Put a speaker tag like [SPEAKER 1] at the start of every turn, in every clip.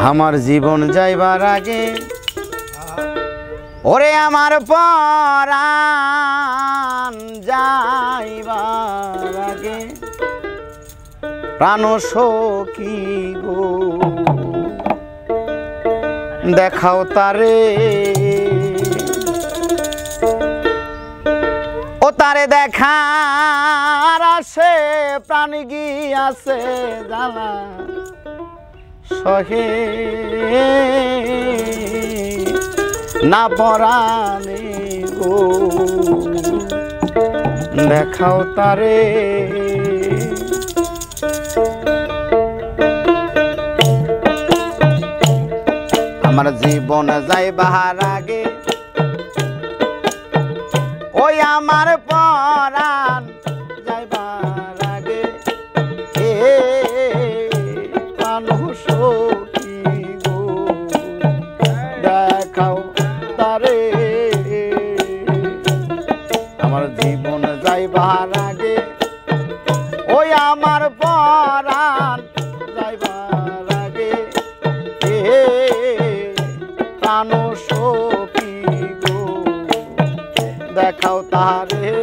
[SPEAKER 1] আমার জীবন যাইবার আগে ওরে আমার পরাণ যাইবার আগে প্রাণ সখী গো দেখাও তারে ও তারে দেখার আসে প্রাণ গিয়াছে জানা সহে না পরাণে গো দেখাও তারে আমার জীবন যাইবার আগে ওই আমার পরাণ যাইবার আগে প্রাণ সখী গো দেখাও তারে আমার জীবন যাইবার আগে ওই আমার পরাণ যাইবার আগে প্রাণ সখী গো দেখাও তারে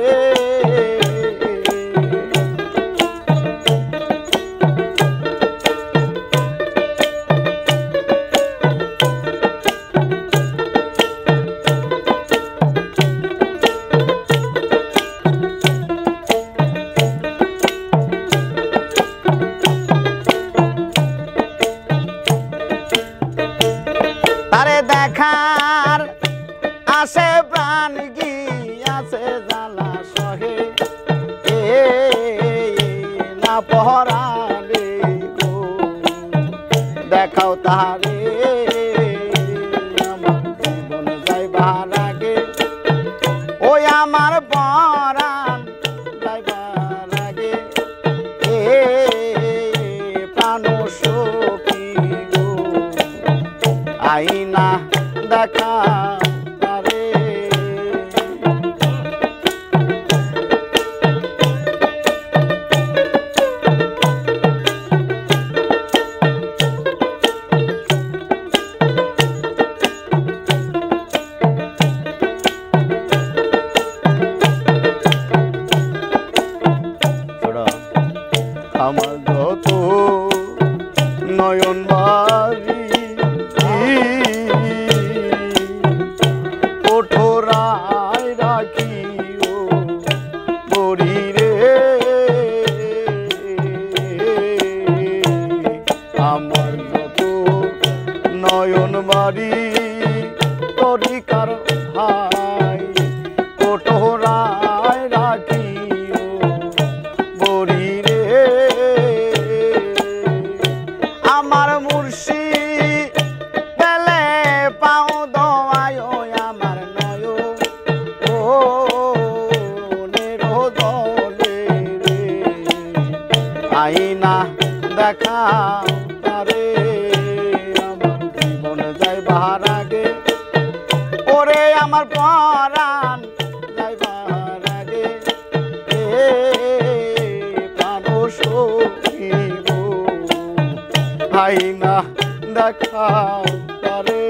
[SPEAKER 1] তারে দেখার আসে প্রাণ গিয়াছে জ্বালা সহে না পরাণে গো দেখাও তারে আমার জীবন যাইবার আগে ওই আমার পরাণ যাইবার আগে প্রাণ সখী গো আইনা দেখা তারে আমার যত নয়ন বাড়ি কঠোরায় রাখিও বড়ি রে আমার যত নয়ন বাড়ি তরিকার ভাই কঠোরায় রাখিও বড়ি রে আমার মুর্শিদ পেলে পাও দোয়ায় আমার নয় ও নিরোদলে রে আইনা দেখা তারে আমার জীবন যাইবার আগে ওরে আমার পরাণ যাইবার আগে প্রাণ সখী গো আইনা দেখাও তারে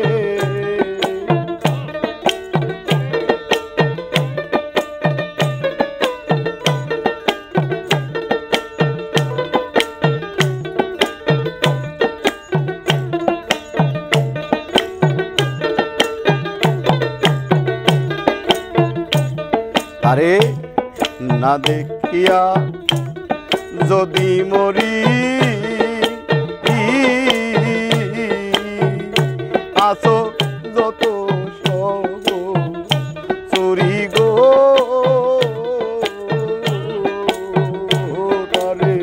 [SPEAKER 1] তারে না দেখিয়া যদি মরি আসো যত চুরি গো তারে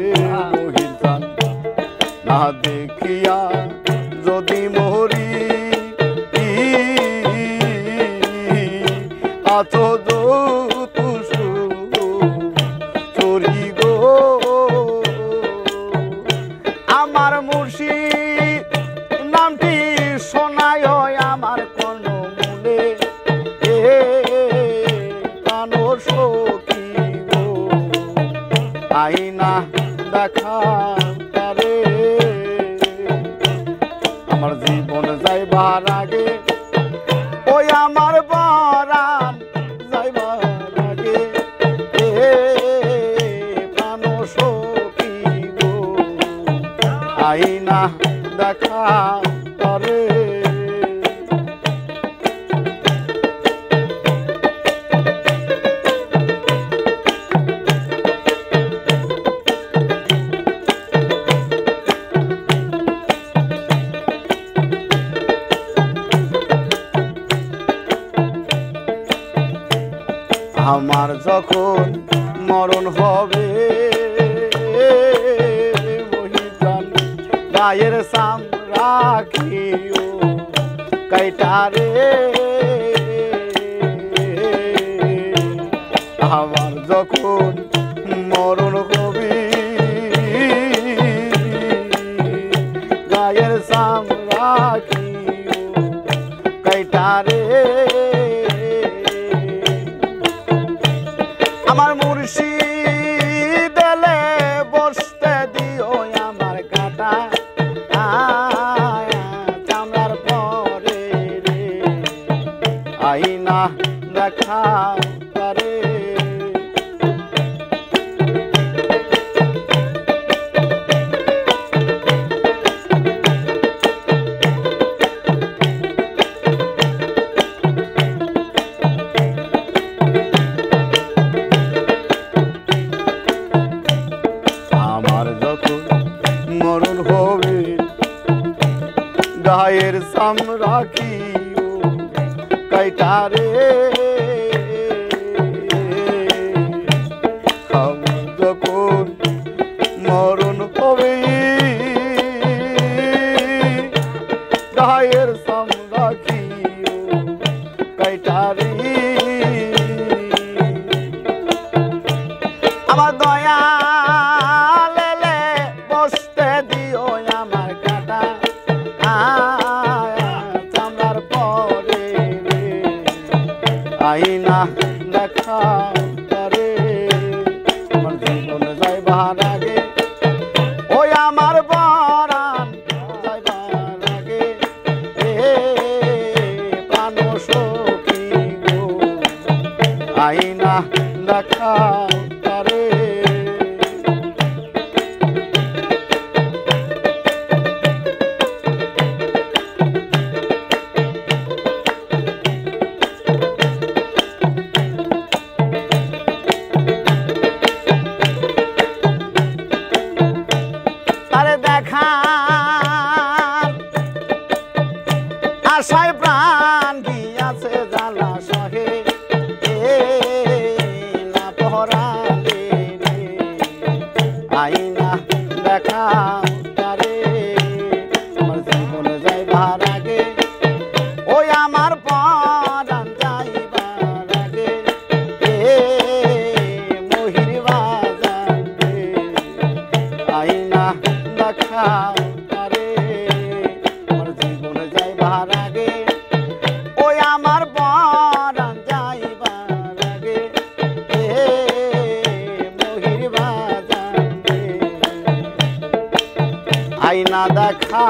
[SPEAKER 1] মহিষান না দেখিয়া যদি মরি আসো যত চুরি গো আমার মুর্শিদ নামটি শোনায় আমার কোন মনে প্রাণ সখী গো আইনা দেখা তারে আমার জীবন যাইবার আগে ওই আমার পরাণ যাইবার আগে প্রাণ সখী গো আইনা দেখা করে আমার যখন মরণ হবে মহিজান গায়ের সাম রাখিও কাইটারে আমার যখন মরণ হবে গায়ের সাম রাখিও কাইটারে আমার মুর্শিদ এলে বসতে দিও আমার কাটা চামড়ার পরে রে আইনা দেখা করে মরণ হবে গায়ের সাম রাখিও কাইটারে যখন মরণ হবে গায়ের সাম রাখিও কাইটারে আমার দয়া আইনা দেখা করে আমার জীবন যাইবার আগে ওই আমার পরাণ যাইবার আগে প্রাণ সখী গো আইনা দেখা করে আশায় প্রাণ গিয়াছে জ্বালা সহে না পহরালে রে আইনা দেখা তারে আমার জীবন যাইবার আগে ওই আমার পরাণ যাইবার আগে মহির বাজার রে আইনা দেখা তারে আমার জীবন যাইবার আগে ওই আমার পরাণ যাইবার আগে মহির বাজার আইনা দেখা